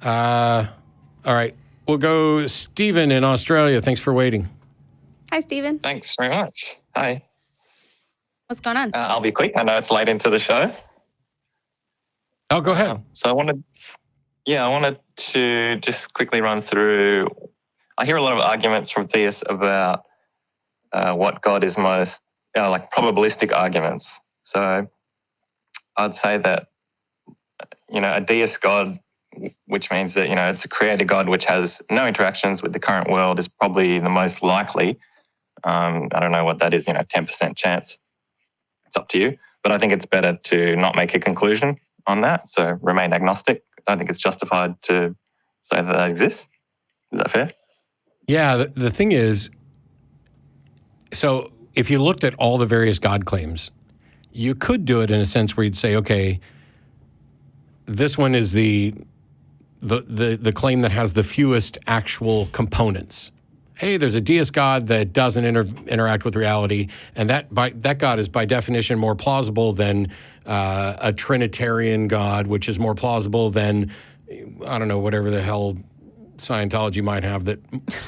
All right. We'll go Stephen in Australia. Thanks for waiting. Hi, Stephen. Thanks very much. Hi. What's going on? I'll be quick. I know it's late into the show. Oh, go ahead. So I wanted to just quickly run through. I hear a lot of arguments from theists about what God is most, like probabilistic arguments. So I'd say that, a deist God, which means that, it's a creator God which has no interactions with the current world, is probably the most likely. I don't know what that is, 10% chance. It's up to you. But I think it's better to not make a conclusion on that. So remain agnostic. I don't think it's justified to say that exists. Is that fair? Yeah, the thing is, so if you looked at all the various God claims, you could do it in a sense where you'd say, okay, this one is the claim that has the fewest actual components. Hey, there's a deist God that doesn't interact with reality, and that God is by definition more plausible than a Trinitarian God, which is more plausible than, I don't know, whatever the hell Scientology might have that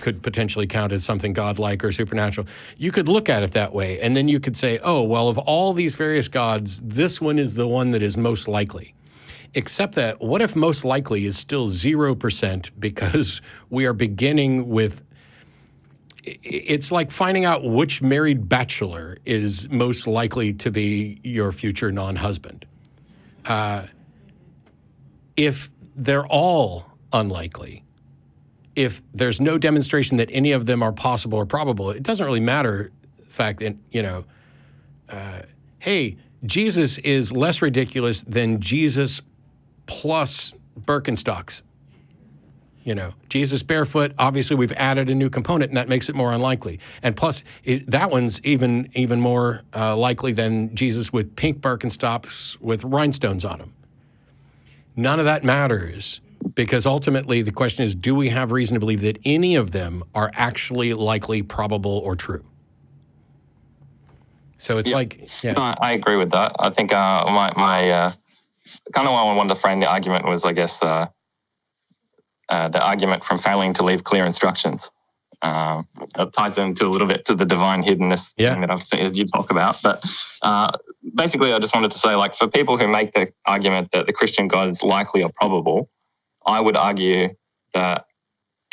could potentially count as something godlike or supernatural. You could look at it that way, and then you could say, oh, well, of all these various gods, this one is the one that is most likely. Except that, what if most likely is still 0% because we are beginning with, it's like finding out which married bachelor is most likely to be your future non-husband. If they're all unlikely, if there's no demonstration that any of them are possible or probable, it doesn't really matter the fact that, hey, Jesus is less ridiculous than Jesus plus Birkenstocks. Jesus barefoot, obviously we've added a new component and that makes it more unlikely. And plus, that one's even more likely than Jesus with pink Birkenstocks with rhinestones on them. None of that matters because ultimately the question is, do we have reason to believe that any of them are actually likely, probable, or true? So it's No, I agree with that. I think my kind of why I wanted to frame the argument was, I guess, the argument from failing to leave clear instructions. It ties into a little bit to the divine hiddenness thing that I've seen you talk about. But basically, I just wanted to say, for people who make the argument that the Christian God is likely or probable, I would argue that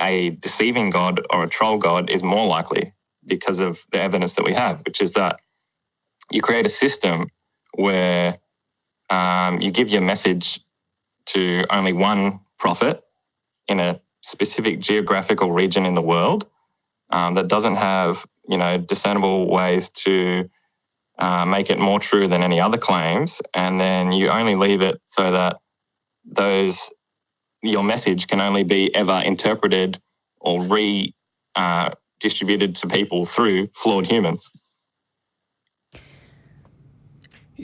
a deceiving God or a troll God is more likely because of the evidence that we have, which is that you create a system where you give your message to only one prophet in a specific geographical region in the world that doesn't have, discernible ways to make it more true than any other claims, and then you only leave it so that your message can only be ever interpreted or distributed to people through flawed humans.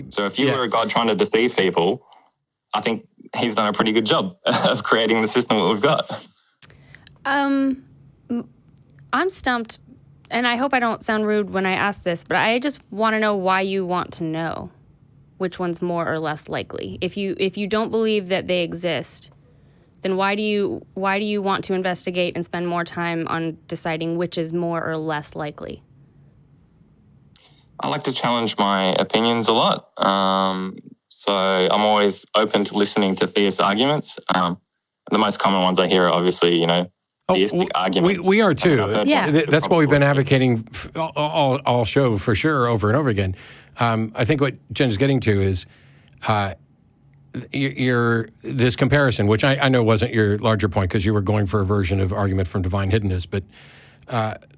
So if you were a God trying to deceive people, I think he's done a pretty good job of creating the system that we've got. I'm stumped, and I hope I don't sound rude when I ask this, but I just want to know why you want to know which one's more or less likely. If you don't believe that they exist, then why do you want to investigate and spend more time on deciding which is more or less likely? I like to challenge my opinions a lot. So I'm always open to listening to theist arguments. The most common ones I hear are obviously, theistic arguments. We are too. That's what we've been advocating all show for sure over and over again. I think what Jen's getting to is this comparison, which I know wasn't your larger point because you were going for a version of argument from divine hiddenness, but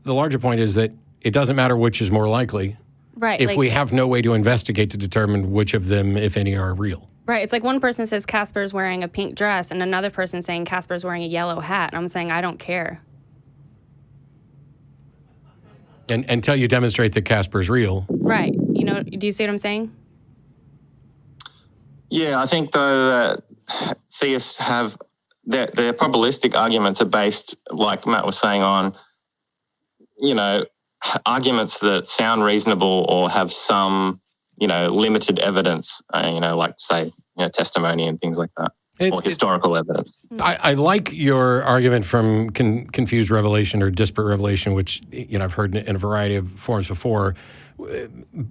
the larger point is that it doesn't matter which is more likely. Right. If we have no way to investigate to determine which of them, if any, are real. Right. It's like one person says Casper's wearing a pink dress and another person saying Casper's wearing a yellow hat. And I'm saying, I don't care. And until you demonstrate that Casper's real. Right. Do you see what I'm saying? Yeah, I think though that theists have their probabilistic arguments are based, like Matt was saying, on, arguments that sound reasonable or have some, limited evidence, like say, testimony and things like that. or historical evidence. I like your argument from confused revelation or disparate revelation, which I've heard in a variety of forms before.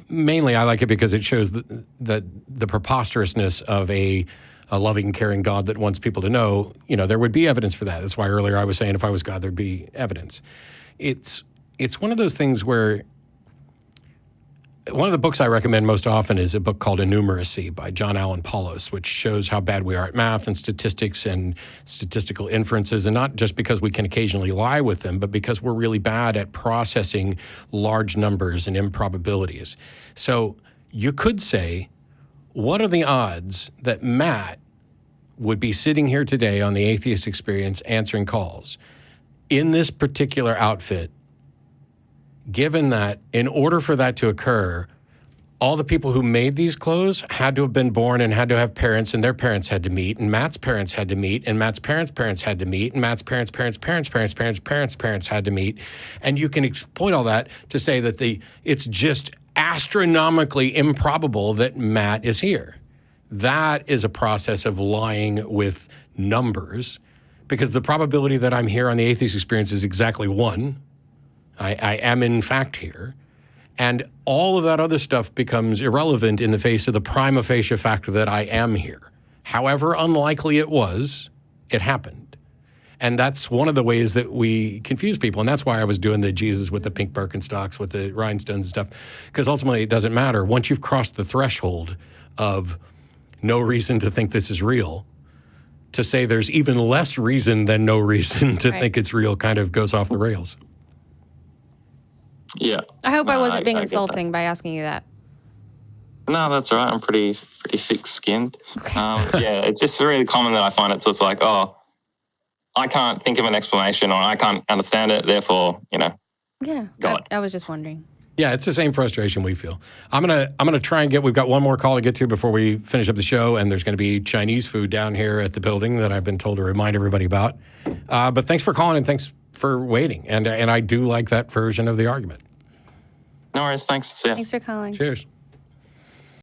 Mainly, I like it because it shows the preposterousness of a loving, caring God that wants people to know. There would be evidence for that. That's why earlier I was saying if I was God, there'd be evidence. It's one of those things where one of the books I recommend most often is a book called Innumeracy by John Allen Paulos, which shows how bad we are at math and statistics and statistical inferences, and not just because we can occasionally lie with them, but because we're really bad at processing large numbers and improbabilities. So you could say, what are the odds that Matt would be sitting here today on the Atheist Experience answering calls in this particular outfit, given that in order for that to occur, all the people who made these clothes had to have been born and had to have parents, and their parents had to meet, and Matt's parents had to meet, and Matt's parents had to meet, and Matt's parents had to meet. And you can exploit all that to say that it's just astronomically improbable that Matt is here. That is a process of lying with numbers, because the probability that I'm here on the Atheist Experience is exactly 1. I am in fact here. And all of that other stuff becomes irrelevant in the face of the prima facie fact that I am here. However unlikely it was, it happened. And that's one of the ways that we confuse people. And that's why I was doing the Jesus with the pink Birkenstocks, with the rhinestones and stuff, because ultimately it doesn't matter. Once you've crossed the threshold of no reason to think this is real, to say there's even less reason than no reason to think it's real kind of goes off the rails. Yeah. I hope I wasn't being insulting by asking you that. No, that's all right. I'm pretty thick-skinned. It's just really common that I find it's just like, oh, I can't think of an explanation, or I can't understand it, therefore, Yeah, God. I was just wondering. Yeah, it's the same frustration we feel. I'm gonna try and we've got one more call to get to before we finish up the show, and there's going to be Chinese food down here at the building that I've been told to remind everybody about. But thanks for calling and thanks for waiting. And I do like that version of the argument. No worries. Thanks. See ya. Thanks for calling. Cheers.